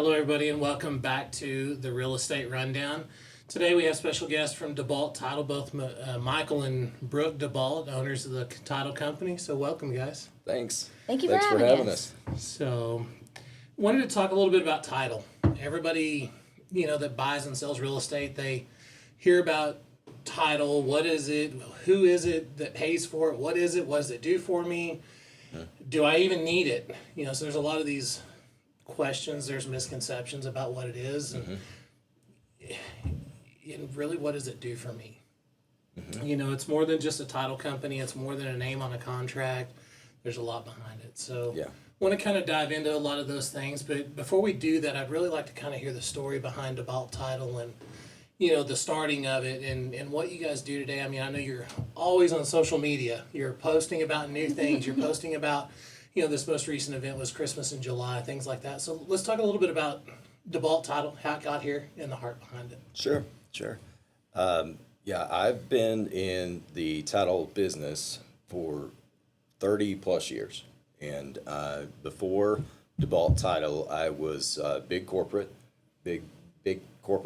Hello, everybody, and welcome back to the Real Estate Rundown. Today we have special guests from DeBault Title, both Michael and Brooke DeBault, owners of the title company. So welcome, guys. Thanks. Thank you Thanks for having us. So wanted to talk a little bit about title. Everybody, that buys and sells real estate, they hear about title. What is it? Who is it that pays for it? What is it? What does it do for me? Do I even need it? So there's a lot of these questions, there's misconceptions about what it is, and really, what does it do for me? It's more than just a title company. It's more than a name on a contract. There's a lot behind it. So I want to kind of dive into a lot of those things, but before we do that, I'd really like to kind of hear the story behind DeBault Title and the starting of it and what you guys do today. I mean, I know you're always on social media. You're posting about new things. You're posting about this most recent event was Christmas in July, things like that. So let's talk a little bit about DeBault Title, how it got here, and the heart behind it. Sure. I've been in the title business for 30 plus years. And before DeBault Title, I was big corporate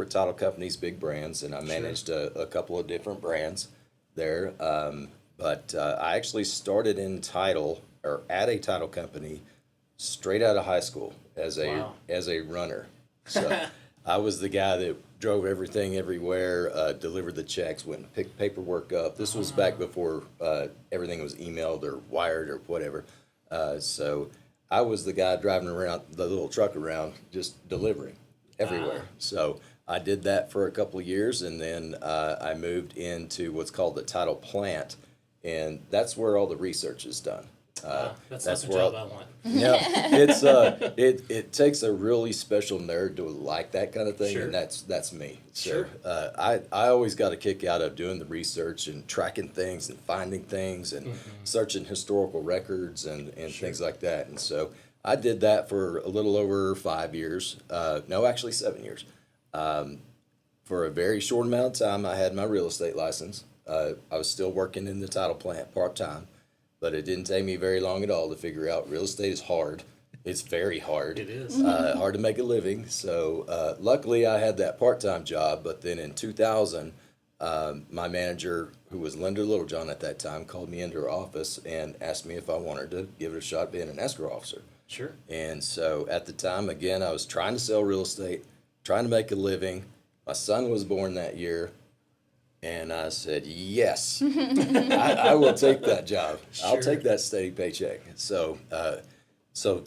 title companies, big brands, and I managed a couple of different brands there. But I actually started in title or at a title company straight out of high school as a runner. So I was the guy that drove everything everywhere, delivered the checks, went and picked paperwork up. This was back before everything was emailed or wired or whatever. So I was the guy driving around the little truck around, just delivering everywhere. So I did that for a couple of years, and then I moved into what's called the title plant, and that's where all the research is done. That's the job I want. Yeah, it takes a really special nerd to like that kind of thing, and that's me. So I always got a kick out of doing the research and tracking things and finding things and searching historical records and things like that. And so I did that for a little over 5 years. No, actually 7 years. For a very short amount of time, I had my real estate license. I was still working in the title plant part-time, but it didn't take me very long at all to figure out real estate is hard. It's very hard. It is. Hard to make a living. So luckily I had that part-time job, but then in 2000, my manager, who was Linda Littlejohn at that time, called me into her office and asked me if I wanted to give it a shot being an escrow officer. Sure. And so at the time, again, I was trying to sell real estate, trying to make a living. My son was born that year. And I said, yes, I will take that job. Sure. I'll take that steady paycheck. So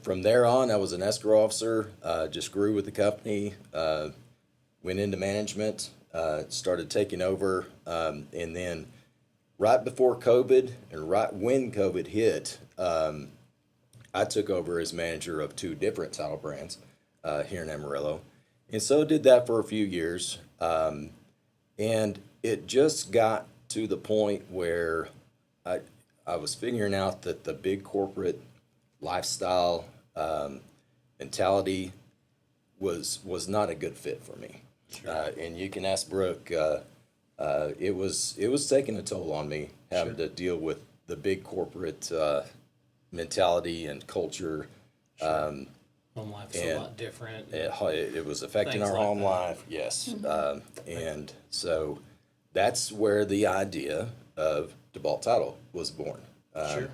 from there on, I was an escrow officer, just grew with the company, went into management, started taking over. And then right before COVID and right when COVID hit, I took over as manager of 2 different title brands here in Amarillo. And so did that for a few years. And it just got to the point where I was figuring out that the big corporate lifestyle mentality was not a good fit for me. And you can ask Brooke. It was taking a toll on me having to deal with the big corporate mentality and culture. Home life is a lot different. It was affecting our home life. Yes, and so that's where the idea of DeBault Title was born. I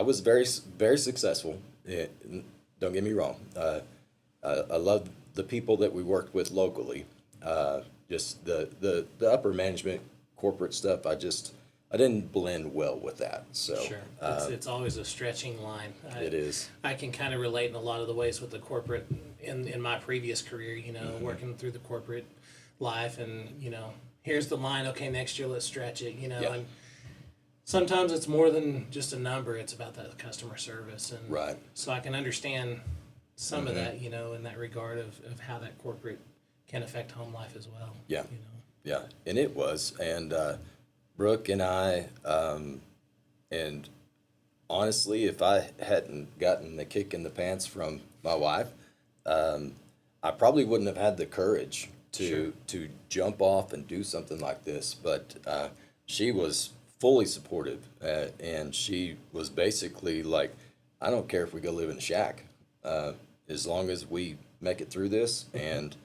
was very, very successful. Don't get me wrong. I love the people that we worked with locally. Just the upper management, corporate stuff. I didn't blend well with that. So it's always a stretching line. It is. I can kind of relate in a lot of the ways with the corporate in my previous career. Working through the corporate life, and here's the line. Okay, next year let's stretch it. And sometimes it's more than just a number. It's about that customer service, and so I can understand some of that. In that regard of how that corporate can affect home life as well. Yeah, and it was, and Brooke and I, and honestly, if I hadn't gotten the kick in the pants from my wife, I probably wouldn't have had the courage to jump off and do something like this. But she was fully supportive, and she was basically like, I don't care if we go live in a shack. as long as we make it through this and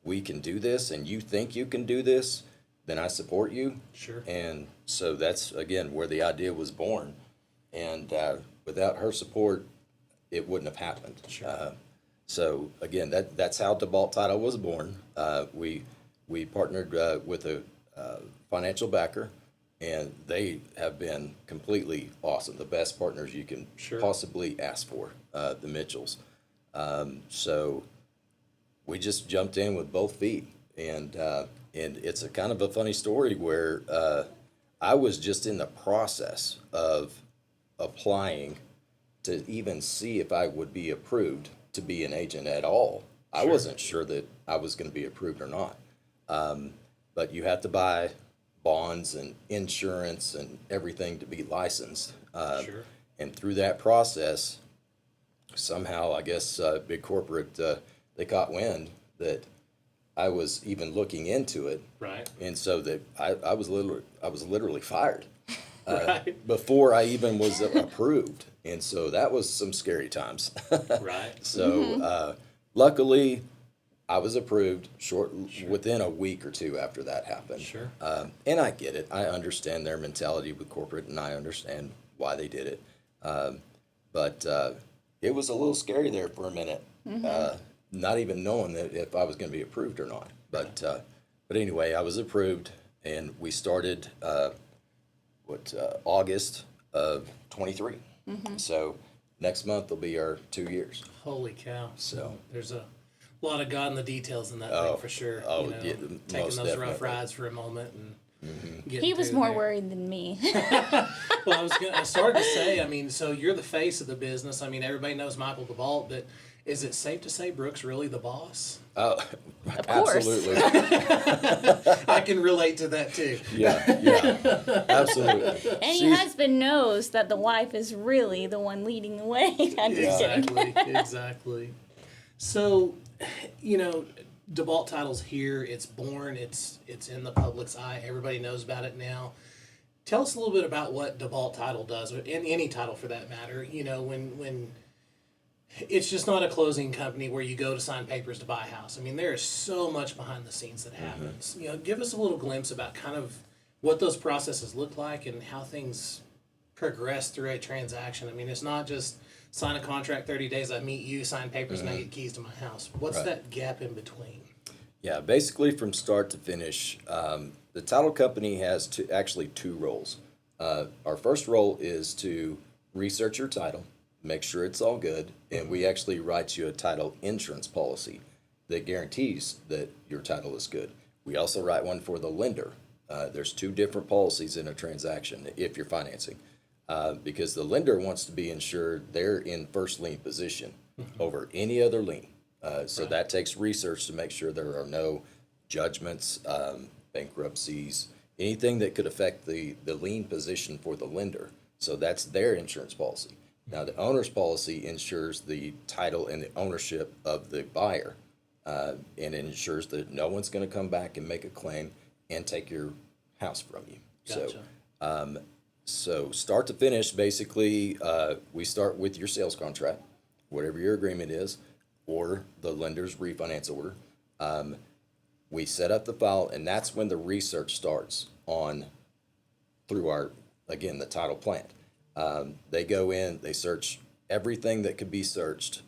we can do this and you think you can do this, then I support you. Sure. And so that's, again, where the idea was born. And without her support, it wouldn't have happened. Sure. So again, that's how DeBault Title was born. We partnered with a financial backer, and they have been completely awesome. The best partners you can possibly ask for, the Mitchells. So we just jumped in with both feet, and it's a kind of a funny story where I was just in the process of applying to even see if I would be approved to be an agent at all. I wasn't sure that I was going to be approved or not. But you have to buy bonds and insurance and everything to be licensed. And through that process, somehow, I guess, big corporate, they caught wind that I was even looking into it. Right. And so that I was literally fired before I even was approved. And so that was some scary times. Right. So luckily, I was approved within a week or two after that happened. Sure. And I get it. I understand their mentality with corporate, and I understand why they did it. But it was a little scary there for a minute, not even knowing that if I was going to be approved or not. But anyway, I was approved, and we started August of 23. So next month will be our 2 years. Holy cow! So there's a lot of God in the details in that thing for sure. Oh, yeah, taking those rough rides for a moment and He was more worried than me. Well, I started to say, I mean, so you're the face of the business. I mean, everybody knows Michael DeBault, but is it safe to say Brooke's really the boss? Oh, Of course. absolutely. I can relate to that too. Yeah, absolutely. Any husband knows that the wife is really the one leading the way. I'm just kidding. Exactly. So, DeBault Title's here. It's born. It's in the public's eye. Everybody knows about it now. Tell us a little bit about what DeBault Title does, or any title for that matter. When it's just not a closing company where you go to sign papers to buy a house. I mean, there is so much behind the scenes that happens. Give us a little glimpse about kind of what those processes look like and how things progress through a transaction. I mean, it's not just sign a contract 30 days, I meet you, sign papers, and I get keys to my house. What's that gap in between? Yeah, basically from start to finish, the title company has actually two roles. Our first role is to research your title, make sure it's all good, and we actually write you a title insurance policy that guarantees that your title is good. We also write one for the lender. There's two different policies in a transaction if you're financing, because the lender wants to be insured they're in first lien position over any other lien. So that takes research to make sure there are no judgments, bankruptcies, anything that could affect the lien position for the lender. So that's their insurance policy. Now, the owner's policy insures the title and the ownership of the buyer, and it ensures that no one's going to come back and make a claim and take your house from you. Gotcha. So start to finish, basically, we start with your sales contract, whatever your agreement is, or the lender's refinance order. We set up the file, and that's when the research starts through the title plant. They go in, they search everything that could be searched,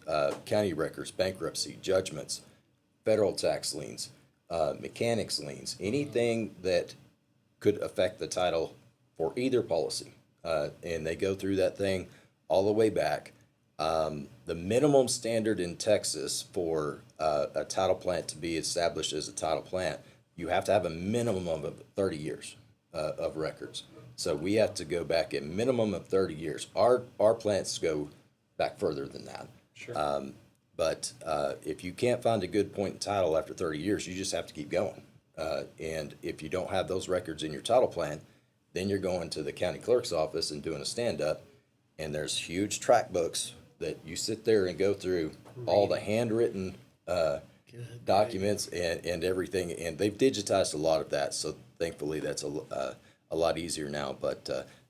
county records, bankruptcy, judgments, federal tax liens, mechanics liens, anything that could affect the title for either policy. And they go through that thing all the way back. The minimum standard in Texas for a title plant to be established as a title plant, you have to have a minimum of 30 years of records. So we have to go back a minimum of 30 years. Our plants go back further than that. Sure. But if you can't find a good point in title after 30 years, you just have to keep going. And if you don't have those records in your title plan, then you're going to the county clerk's office and doing a stand-up, and there's huge track books that you sit there and go through all the handwritten documents and everything, and they've digitized a lot of that, so thankfully that's a lot easier now. But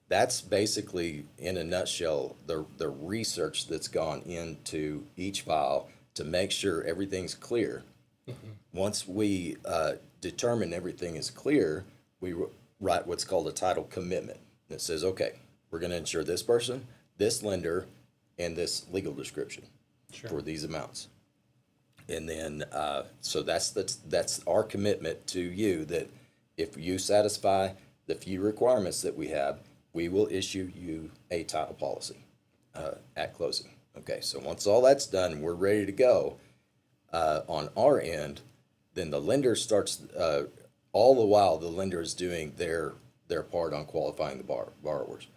that's basically, in a nutshell, the research that's gone into each file to make sure everything's clear. Once we determine everything is clear, we write what's called a title commitment. That says, okay, we're going to insure this person, this lender, and this legal description for these amounts. And then, so that's our commitment to you, that if you satisfy the few requirements that we have, we will issue you a title policy at closing. Okay, so once all that's done, we're ready to go on our end, then the lender starts, all the while the lender is doing their part on qualifying the borrowers.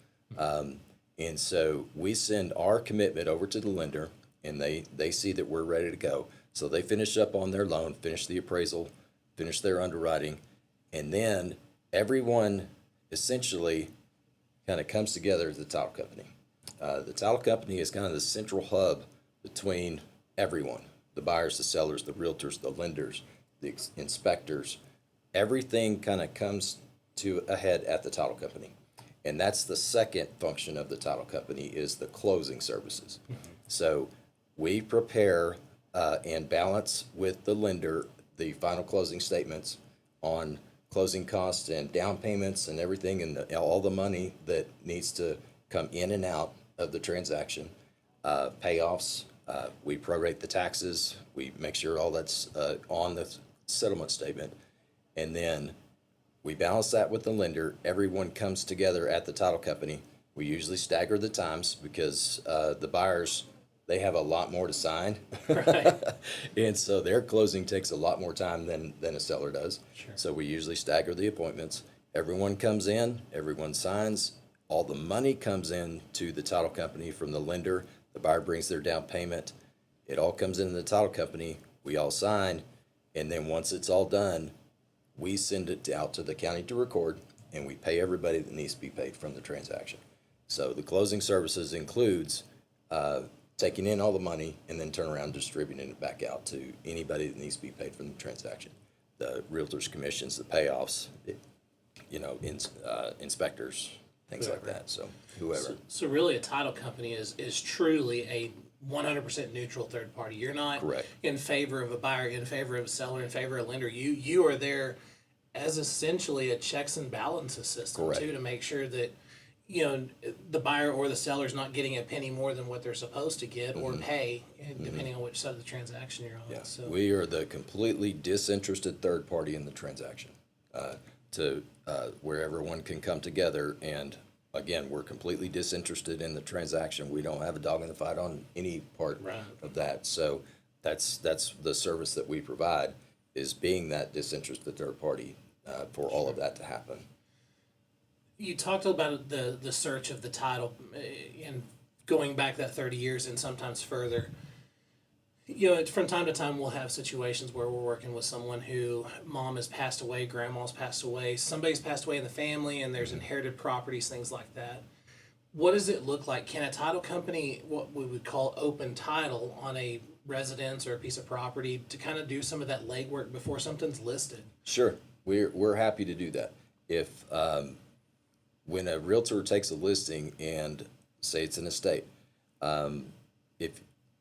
And so we send our commitment over to the lender, and they see that we're ready to go. So they finish up on their loan, finish the appraisal, finish their underwriting, and then everyone essentially kind of comes together as the title company. The title company is kind of the central hub between everyone, the buyers, the sellers, the realtors, the lenders, the inspectors. Everything kind of comes to a head at the title company. And that's the second function of the title company, is the closing services. So we prepare and balance with the lender the final closing statements on closing costs and down payments and everything, and all the money that needs to come in and out of the transaction. Payoffs, we prorate the taxes, we make sure all that's on the settlement statement, and then we balance that with the lender. Everyone comes together at the title company. We usually stagger the times because the buyers, they have a lot more to sign. Right. And so their closing takes a lot more time than a seller does. Sure. So we usually stagger the appointments. Everyone comes in, everyone signs. All the money comes in to the title company from the lender. The buyer brings their down payment. It all comes into the title company. We all sign. And then once it's all done, we send it out to the county to record, and we pay everybody that needs to be paid from the transaction. So the closing services includes taking in all the money and then turn around and distributing it back out to anybody that needs to be paid from the transaction. The realtors' commissions, the payoffs, inspectors, things like that. So whoever. So really, a title company is truly a 100% neutral third party. You're not Correct. in favor of a buyer, in favor of a seller, in favor of a lender. You are there as essentially a checks and balances system. Correct. Too, to make sure that the buyer or the seller is not getting a penny more than what they're supposed to get or pay, depending on which side of the transaction you're on. Yeah. So We are the completely disinterested third party in the transaction, where everyone can come together. And again, we're completely disinterested in the transaction. We don't have a dog in the fight on any part of that. So that's the service that we provide, is being that disinterested third party for all of that to happen. You talked about the search of the title and going back that 30 years and sometimes further. From time to time we'll have situations where we're working with someone who mom has passed away, grandma's passed away, somebody's passed away in the family, and there's inherited properties, things like that. What does it look like? Can a title company, what we would call open title on a residence or a piece of property, to kind of do some of that legwork before something's listed? Sure, we're happy to do that. If when a realtor takes a listing and say it's an estate,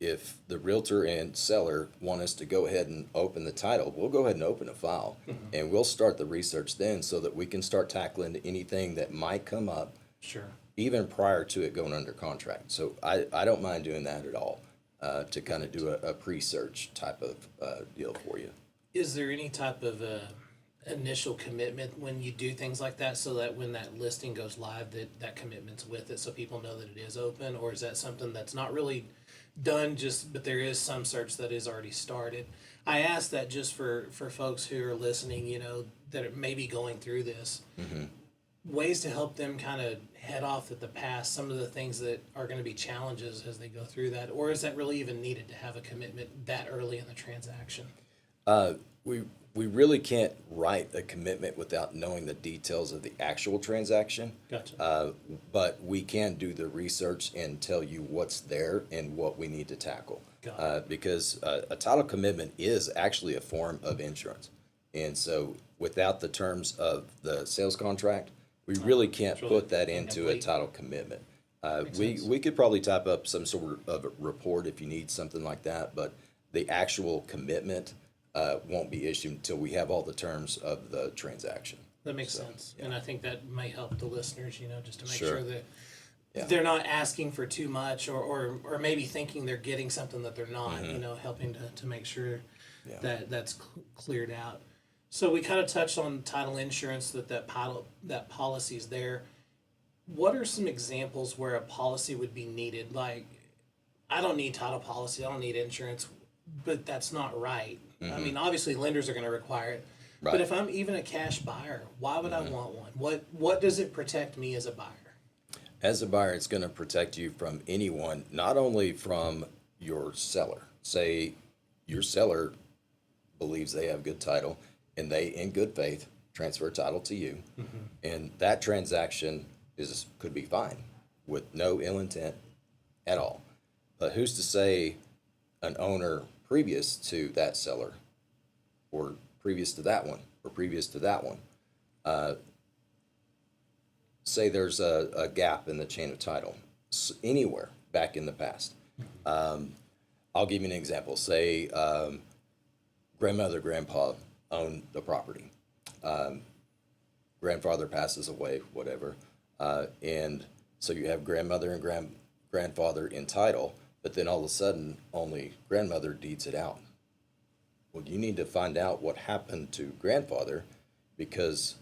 if the realtor and seller want us to go ahead and open the title, we'll go ahead and open a file, and we'll start the research then, so that we can start tackling anything that might come up. Sure. Even prior to it going under contract. So I don't mind doing that at all, to kind of do a pre-search type of deal for you. Is there any type of initial commitment when you do things like that, so that when that listing goes live, that commitment's with it, so people know that it is open? Or is that something that's not really done, but there is some search that is already started? I ask that just for folks who are listening, that are maybe going through this. Ways to help them kind of head off at the past, some of the things that are going to be challenges as they go through that. Or is that really even needed to have a commitment that early in the transaction? We really can't write a commitment without knowing the details of the actual transaction. Gotcha. But we can do the research and tell you what's there and what we need to tackle. Because a title commitment is actually a form of insurance. And so without the terms of the sales contract, we really can't put that into a title commitment. We could probably type up some sort of a report if you need something like that, but the actual commitment won't be issued until we have all the terms of the transaction. That makes sense. Yeah. And I think that may help the listeners, just to make Sure. sure that they're not asking for too much or maybe thinking they're getting something that they're not, helping to make sure that that's cleared out. So we kind of touched on title insurance, that policy's there. What are some examples where a policy would be needed? Like, I don't need title policy, I don't need insurance, but that's not right. I mean, obviously lenders are going to require it. Right. But if I'm even a cash buyer, why would I want one? What does it protect me as a buyer? As a buyer, it's going to protect you from anyone, not only from your seller. Say your seller believes they have good title and they, in good faith, transfer title to you. And that transaction could be fine with no ill intent at all. But who's to say an owner previous to that seller or previous to that one, or previous to that one, say there's a gap in the chain of title anywhere back in the past. I'll give you an example. Say grandmother, grandpa own the property. Grandfather passes away, whatever. And so you have grandmother and grandfather in title, but then all of a sudden only grandmother deeds it out. Well, you need to find out what happened to grandfather, because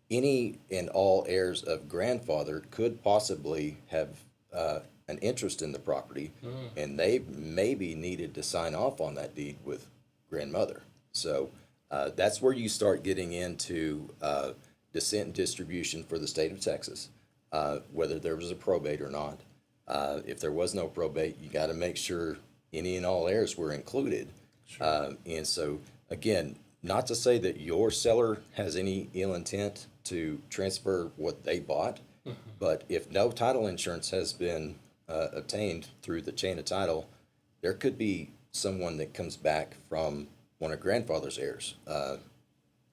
any and all heirs of grandfather could possibly have an interest in the property, and they maybe needed to sign off on that deed with grandmother. So that's where you start getting into descent and distribution for the state of Texas, whether there was a probate or not. If there was no probate, you got to make sure any and all heirs were included. Sure. And so, again, not to say that your seller has any ill intent to transfer what they bought, but if no title insurance has been obtained through the chain of title, there could be someone that comes back from one of grandfather's heirs.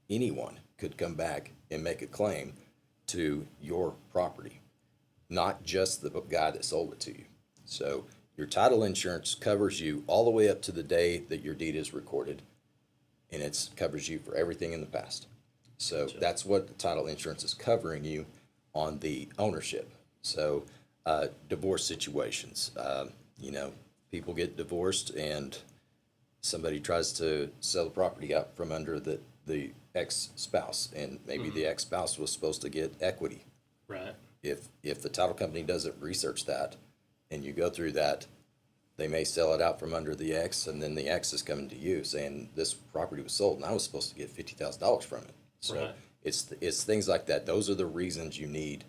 Anyone could come back and make a claim to your property, not just the guy that sold it to you. So your title insurance covers you all the way up to the day that your deed is recorded, and it covers you for everything in the past. So that's what the title insurance is covering you on the ownership. So divorce situations, people get divorced and somebody tries to sell the property out from under the ex-spouse, and maybe the ex-spouse was supposed to get equity. Right. If the title company doesn't research that, and you go through that, they may sell it out from under the ex, and then the ex is coming to you saying this property was sold and I was supposed to get $50,000 from it. So right. It's things like that. Those are the reasons you need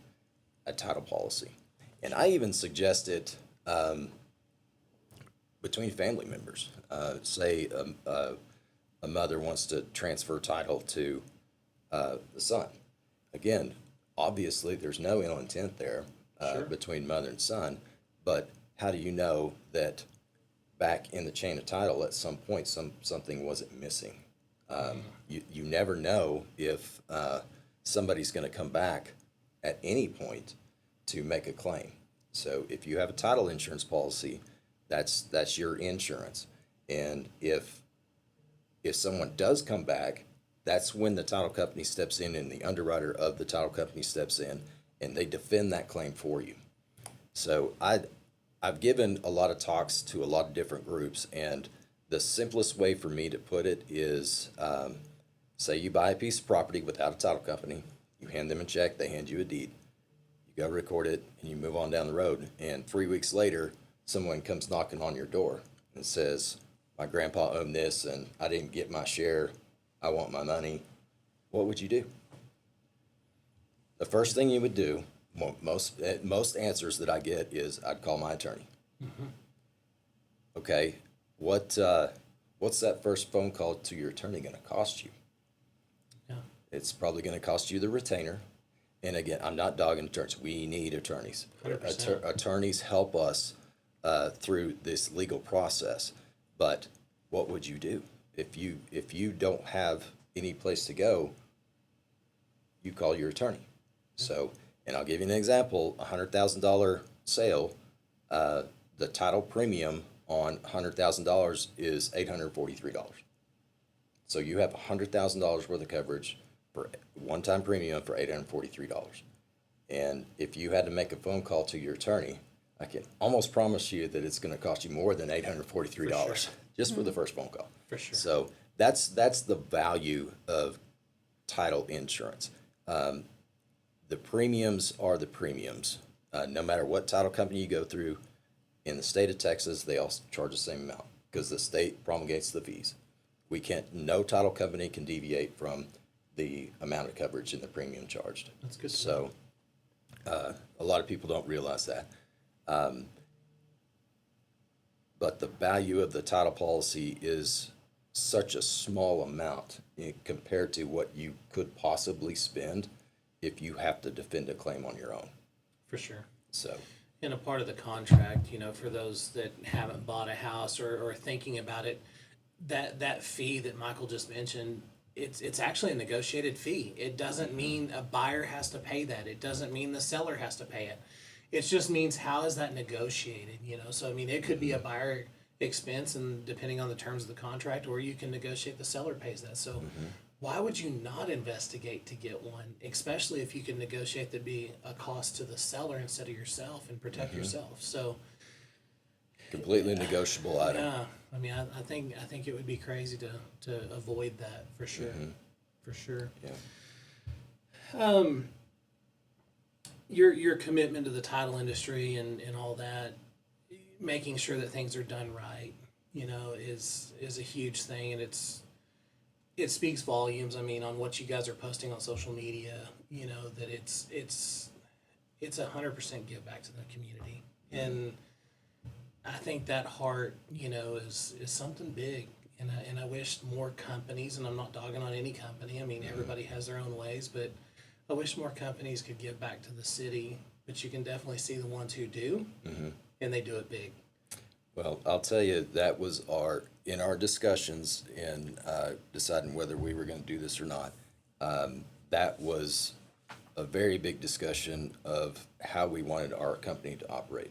a title policy. And I even suggest it between family members. Say a mother wants to transfer title to the son. Again, obviously there's no ill intent there between mother and son, but how do you know that back in the chain of title at some point something wasn't missing? You never know if somebody's going to come back at any point to make a claim. So if you have a title insurance policy, that's your insurance. And if someone does come back, that's when the title company steps in and the underwriter of the title company steps in and they defend that claim for you. So I've given a lot of talks to a lot of different groups, and the simplest way for me to put it is, say you buy a piece of property without a title company, you hand them a check, they hand you a deed, you go record it, and you move on down the road, and 3 weeks later, someone comes knocking on your door and says, my grandpa owned this, and I didn't get my share, I want my money. What would you do? The first thing you would do, most answers that I get is I'd call my attorney. Okay, what's that first phone call to your attorney going to cost you? Yeah. It's probably going to cost you the retainer. And again, I'm not dogging attorneys. We need attorneys. Attorneys help us through this legal process. But what would you do if you don't have any place to go? You call your attorney. So, and I'll give you an example: $100,000 sale. The title premium on $100,000 is $843. So you have $100,000 worth of coverage for one-time premium for $843. And if you had to make a phone call to your attorney, I can almost promise you that it's going to cost you more than $843 just for the first phone call. For sure. So that's the value of title insurance. The premiums are the premiums. No matter what title company you go through, in the state of Texas, they all charge the same amount because the state promulgates the fees. No title company can deviate from the amount of coverage and the premium charged. That's good. So a lot of people don't realize that. But the value of the title policy is such a small amount compared to what you could possibly spend if you have to defend a claim on your own. For sure. So, and a part of the contract, for those that haven't bought a house or thinking about it, that fee that Michael just mentioned, it's actually a negotiated fee. It doesn't mean a buyer has to pay that. It doesn't mean the seller has to pay it. It just means how is that negotiated, So, it could be a buyer expense and depending on the terms of the contract, or you can negotiate the seller pays that. So why would you not investigate to get one, especially if you can negotiate to be a cost to the seller instead of yourself and protect yourself? So completely negotiable item. Yeah, I think it would be crazy to avoid that for sure. For sure. Yeah. Your commitment to the title industry and all that, making sure that things are done right, is a huge thing, and it speaks volumes. On what you guys are posting on social media, that it's 100% give back to the community, and I think that heart, is something big, and I wish more companies, and I'm not dogging on any company. Everybody has their own ways, but I wish more companies could give back to the city. But you can definitely see the ones who do, and they do it big. Well, I'll tell you, that was in our discussions in deciding whether we were going to do this or not. That was a very big discussion of how we wanted our company to operate.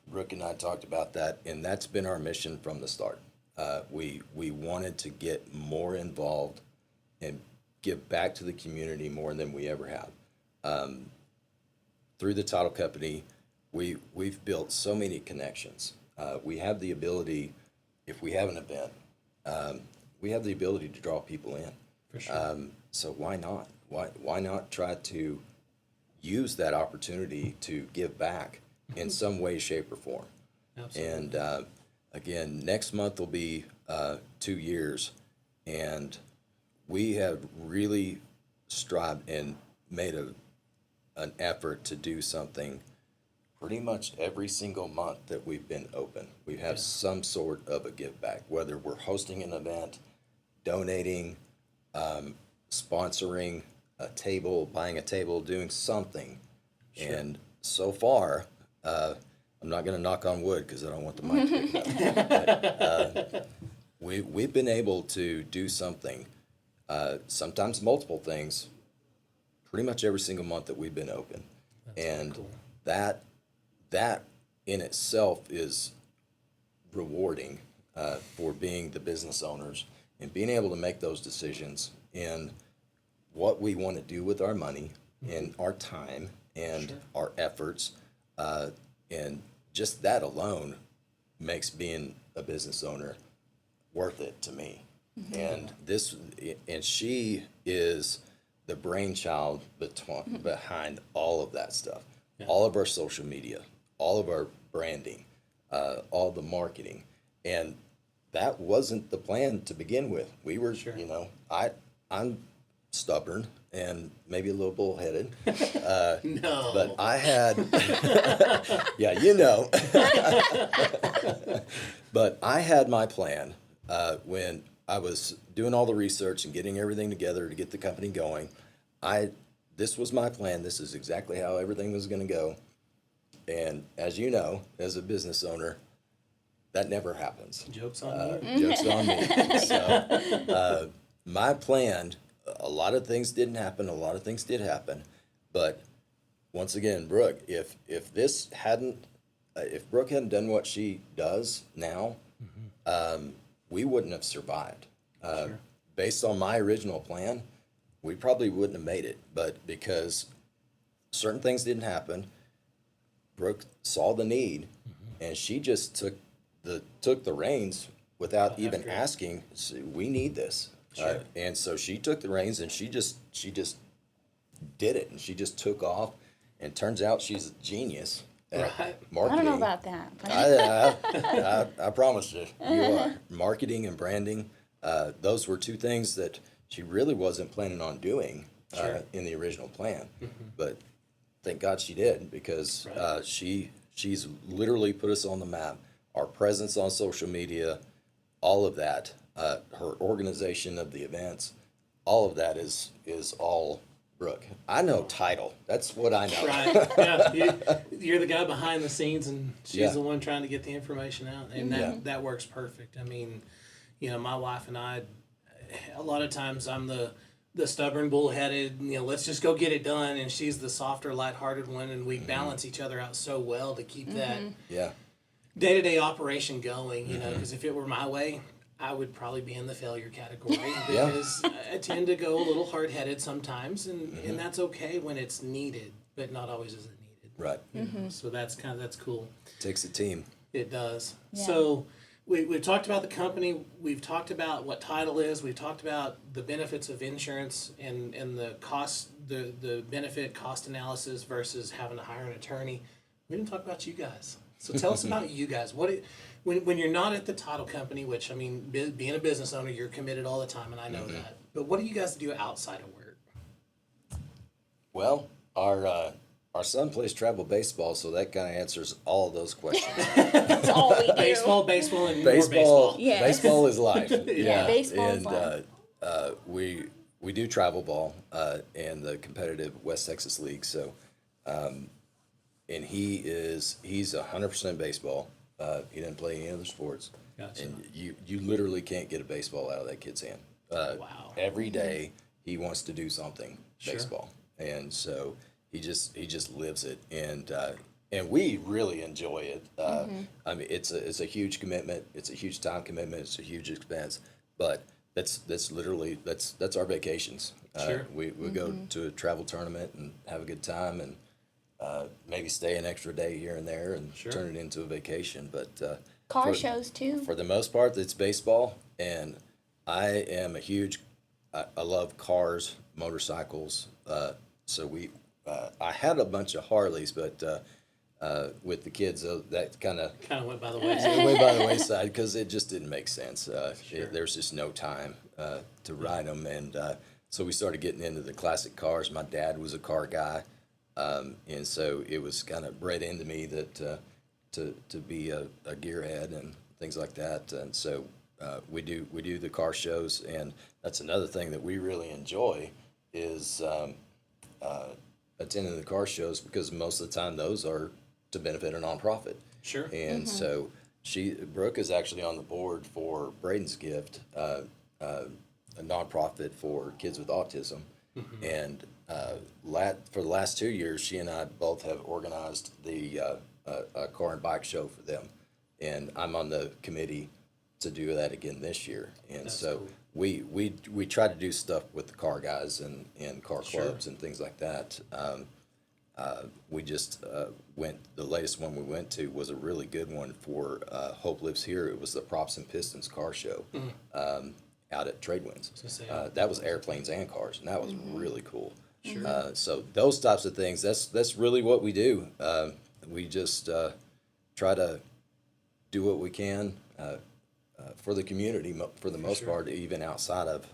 Brooke and I talked about that, and that's been our mission from the start. We wanted to get more involved and give back to the community more than we ever have. Through the title company, we've built so many connections. We have the ability, if we have an event, we have the ability to draw people in. For sure. So why not? Why not try to use that opportunity to give back in some way, shape, or form? Absolutely. And again, next month will be 2 years, and we have really strived and made an effort to do something pretty much every single month that we've been open. We have some sort of a give back, whether we're hosting an event, donating, sponsoring a table, buying a table, doing something. Sure. And so far, I'm not going to knock on wood because I don't want the mic to pick it up. We've been able to do something, sometimes multiple things, pretty much every single month that we've been open. That's and cool. That in itself is rewarding for being the business owners and being able to make those decisions in what we want to do with our money and our time and our efforts. And just that alone makes being a business owner worth it to me. And she is the brainchild behind all of that stuff, all of our social media, all of our branding, all the marketing, and that wasn't the plan to begin with. We were, I'm stubborn and maybe a little bullheaded. No. But I had, but I had my plan when I was doing all the research and getting everything together to get the company going. This was my plan. This is exactly how everything was going to go. And as you know, as a business owner, that never happens. Joke's on you. Joke's on me. So my plan, a lot of things didn't happen. A lot of things did happen. But once again, Brooke, if this hadn't if Brooke hadn't done what she does now, we wouldn't have survived. Sure. Based on my original plan, we probably wouldn't have made it. But because certain things didn't happen, Brooke saw the need, and she just took the reins without even After. asking. We need this, Sure. and so she took the reins, and she just did it, and she just took off. And turns out she's a genius at Right. marketing. I don't know about that. But I promise you, you are. Marketing and branding, those were two things that she really wasn't planning on doing Sure. in the original plan. But thank God she did, because Right. she's literally put us on the map. Our presence on social media, all of that, her organization of the events, all of that is all Brooke. I know title. That's what I know. Right. Yeah. You're the guy behind the scenes, and she's Yeah. the one trying to get the information out, and that works perfect. I mean, my wife and I, a lot of times I'm the stubborn, bullheaded. Let's just go get it done, and she's the softer, lighthearted one, and we balance each other out so well to keep that Yeah. day-to-day operation going. Because if it were my way, I would probably be in the failure category, because I tend to go a little hard-headed sometimes, and that's okay when it's needed, but not always is it needed. Right. So that's cool. Takes a team. It does. Yeah. So we've talked about the company. We've talked about what title is. We've talked about the benefits of insurance and the cost, the benefit cost analysis versus having to hire an attorney. We didn't talk about you guys. So tell us about you guys. When you're not at the title company, which, I mean, being a business owner, you're committed all the time, and I know that. But what do you guys do outside of work? Well, our son plays travel baseball, so that kind of answers all of those questions. that's all we do. Baseball, and more baseball. Yes. Baseball is life. baseball is and life. we do travel ball and the competitive West Texas League. So, and he's 100% baseball. He didn't play any other sports. Gotcha. And you literally can't get a baseball out of that kid's hand. Wow. Every day he wants to do something Sure. baseball, and so he just lives it, and we really enjoy it. I mean, it's a huge commitment. It's a huge time commitment. It's a huge expense, but that's literally that's our vacations. Sure. We go to a travel tournament and have a good time, and maybe stay an extra day here and there and Sure. turn it into a vacation. But Car for- shows too. for the most part, it's baseball, and I am a huge. I love cars, motorcycles. So I had a bunch of Harleys, but with the kids, that kind of Went by the wayside. way by the wayside because it just didn't make sense. Sure. There's just no time to ride them, and so we started getting into the classic cars. My dad was a car guy, and so it was kind of bred into me that to be a gearhead and things like that. And so we do the car shows, and that's another thing that we really enjoy is attending the car shows, because most of the time those are to benefit a nonprofit. Sure. And so Brooke is actually on the board for Braden's Gift, a nonprofit for kids with autism. And for the last 2 years, she and I both have organized the a car and bike show for them, and I'm on the committee to do that again this year. And That's so cool. we try to do stuff with the car guys and car Sure. clubs and things like that. We just the latest one we went to was a really good one for Hope Lives Here. It was the Props and Pistons car show out at Tradewinds. That was airplanes and cars, and that was really cool. Sure. So those types of things, that's really what we do. We just try to do what we can for the community for the most sure. part, even outside of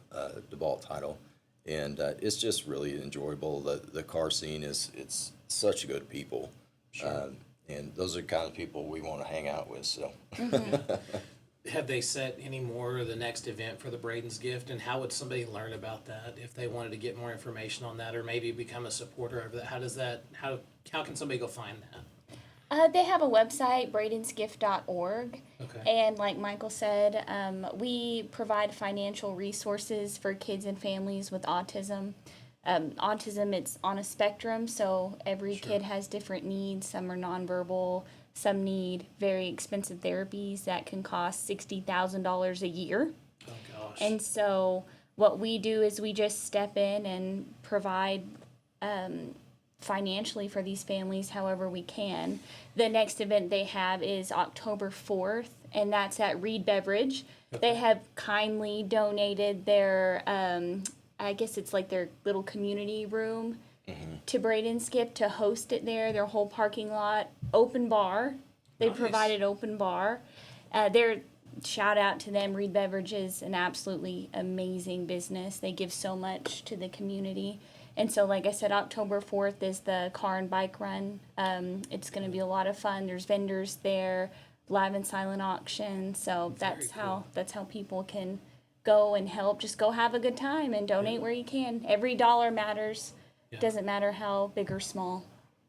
DeBault Title. And it's just really enjoyable. The car scene it's such good people. Sure. And those are the kind of people we want to hang out with. So Have they set any more of the next event for the Braden's Gift, and how would somebody learn about that if they wanted to get more information on that, or maybe become a supporter of that? How can somebody go find that? They have a website, bradensgift.org. Okay. And like Michael said, we provide financial resources for kids and families with autism. Autism, it's on a spectrum, so every Sure. kid has different needs. Some are nonverbal, Some need very expensive therapies that can cost $60,000 a year. Oh gosh. And so what we do is we just step in and provide financially for these families however we can. The next event they have is October 4th, and that's at Reed Beverage. Okay. They have kindly donated their, I guess it's like their little community room to Braden Skip to host it there, their whole parking lot, open bar. They provided open bar. They're shout out to them. Reed Beverage is an absolutely amazing business. They give so much to the community. And so, like I said, October 4th is the car and bike run. It's going to be a lot of fun. There's vendors there, live and silent auction. So that's how people can go and help. Just go have a good time and donate where you can. Every dollar matters. Yeah. Doesn't matter how big or small.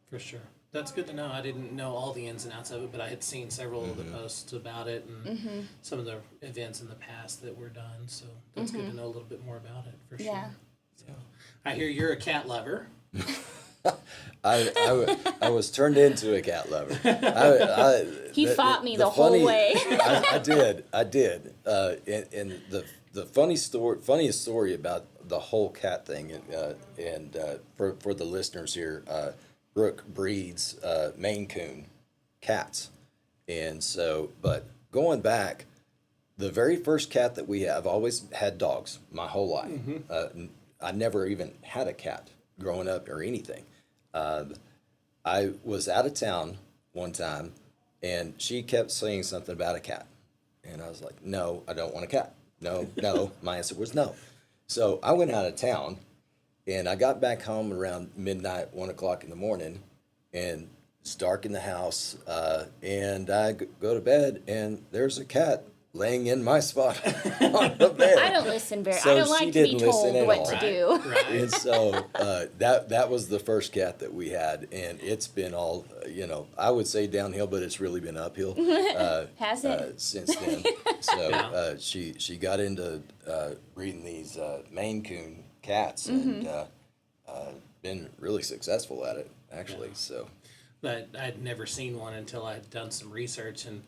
For sure. That's good to know. I didn't know all the ins and outs of it, but I had seen several of the posts about it and some of the events in the past that were done. So that's good to know a little bit more about it, for sure. So, I hear you're a cat lover. I was turned into a cat lover. He fought me the whole way. I did. And the funniest story about the whole cat thing, and for the listeners here, Brooke breeds Maine Coon cats. And so, but going back, the very first cat that we have, I've always had dogs my whole life. I never even had a cat growing up or anything. I was out of town one time, and she kept saying something about a cat. And I was like, no, I don't want a cat. No. My answer was no. So I went out of town, and I got back home around midnight, 1 o'clock in the morning, and it's dark in the house, and I go to bed, and there's a cat laying in my spot on the bed. I don't listen I don't like to be told what to do. Right. And so that was the first cat that we had, and it's been all, I would say downhill, but it's really been uphill. Has it? Since then. So she got into breeding these Maine Coon cats, and been really successful at it, actually. So, but I'd never seen one until I'd done some research, and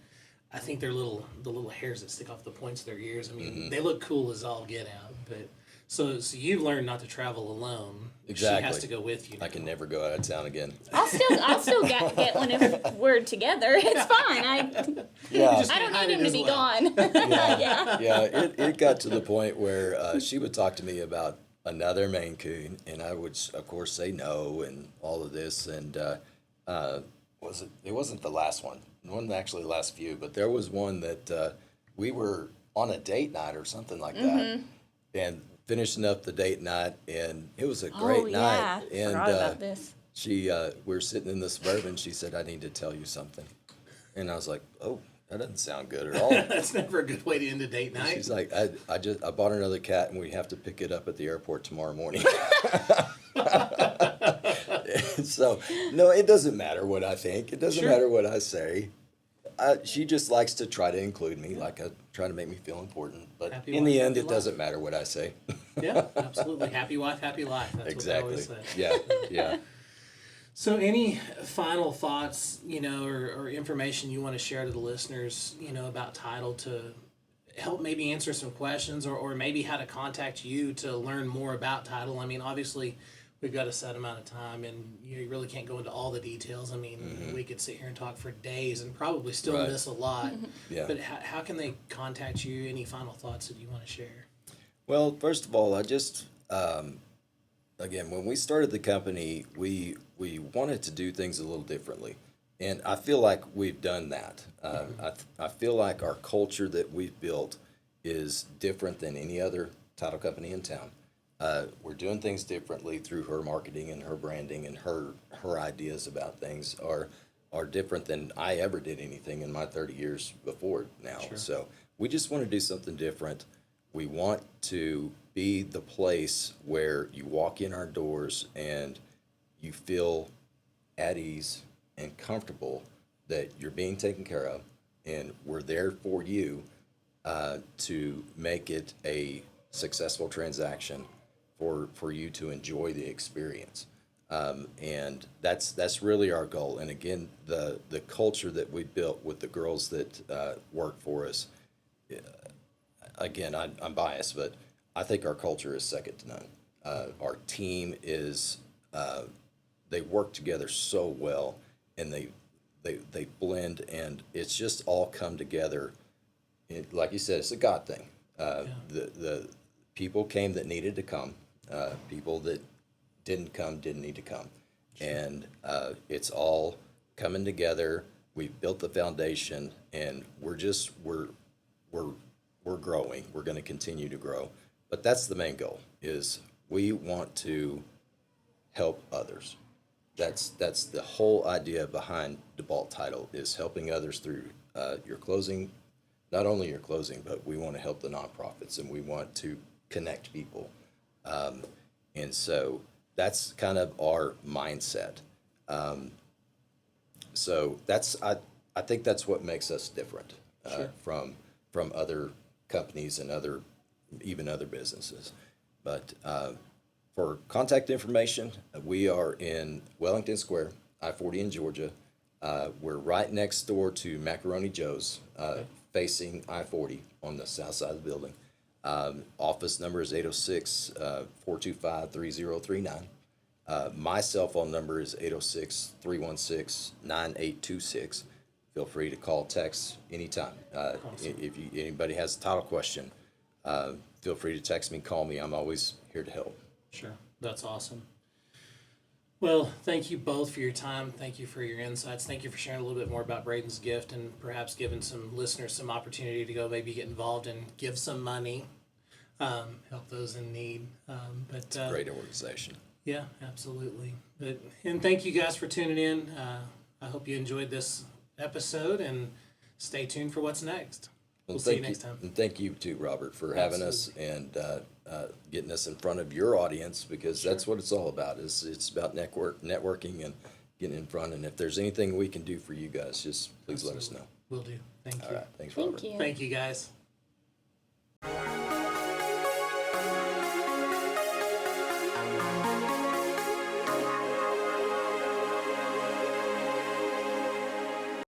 I think the little hairs that stick off the points of their ears. I mean, they look cool as all get out. But so you've learned not to travel alone. Exactly. She has to go with you now. I can never go out of town again. I'll still get one if we're together. It's fine. I don't need him to be gone. It got to the point where she would talk to me about another Maine Coon, and I would, of course, say no and all of this. And it wasn't the last one. It wasn't actually the last few, but there was one that we were on a date night or something like that, and finishing up the date night, and it was a great night. And forgot about this. we were sitting in the Suburban. She said, "I need to tell you something," and I was like, "Oh, that doesn't sound good at all." That's never a good way to end a date night. She's like, I bought another cat, and we have to pick it up at the airport tomorrow morning." So, no, it doesn't matter what I think. It doesn't matter what I say. She just likes to try to include me, try to make me feel important. But in the end, it doesn't matter what I say. Yeah, absolutely. Happy wife, happy life. That's exactly. what they always say. Yeah. So any final thoughts, or information you want to share to the listeners, about Title to help maybe answer some questions or maybe how to contact you to learn more about Title? I mean, obviously, we've got a set amount of time, and you really can't go into all the details. I mean, we could sit here and talk for days and probably still miss a lot. Yeah. But how can they contact you? Any final thoughts that you want to share? Well, first of all, I just, again, when we started the company, we wanted to do things a little differently. And I feel like we've done that. I feel like our culture that we've built is different than any other title company in town. We're doing things differently through her marketing and her branding, and her ideas about things are different than I ever did anything in my 30 years before now. Sure. So we just want to do something different. We want to be the place where you walk in our doors and you feel at ease and comfortable that you're being taken care of, and we're there for you to make it a successful transaction for you to enjoy the experience. And that's really our goal. And again, the culture that we built with the girls that work for us, again, I'm biased, but I think our culture is second to none. Our team is, they work together so well, and they blend, and it's just all come together. Like you said, it's a God thing. The people came that needed to come. People that didn't come didn't need to come, and it's all coming together. We've built the foundation, and we're growing. We're going to continue to grow, but that's the main goal. Is we want to help others. That's the whole idea behind DeBault Title, is helping others through your closing. Not only your closing, but we want to help the nonprofits, and we want to connect people. And so that's kind of our mindset. So I think that's what makes us different from other companies and even other businesses. But for contact information, we are in Wellington Square, I-40 in Georgia. We're right next door to Macaroni Joe's, facing I-40 on the south side of the building. Office number is 806-425-3039. My cell phone number is 806-316-9826. Feel free to call, text anytime. Awesome. If anybody has a title question, feel free to text me, call me. I'm always here to help. Sure. That's awesome. Well, thank you both for your time. Thank you for your insights. Thank you for sharing a little bit more about Braden's gift, and perhaps giving some listeners some opportunity to go maybe get involved and give some money, help those in need. It's a great organization. Yeah, absolutely. And thank you guys for tuning in. I hope you enjoyed this episode, and stay tuned for what's next. We'll see you next time. And thank you too, Robert, for having us and getting us in front of your audience, because that's what it's all about. It's about networking and getting in front. And if there's anything we can do for you guys, just please let us know. Will do. Thank you. All right. Thanks, Robert. Thank you. Thank you, guys.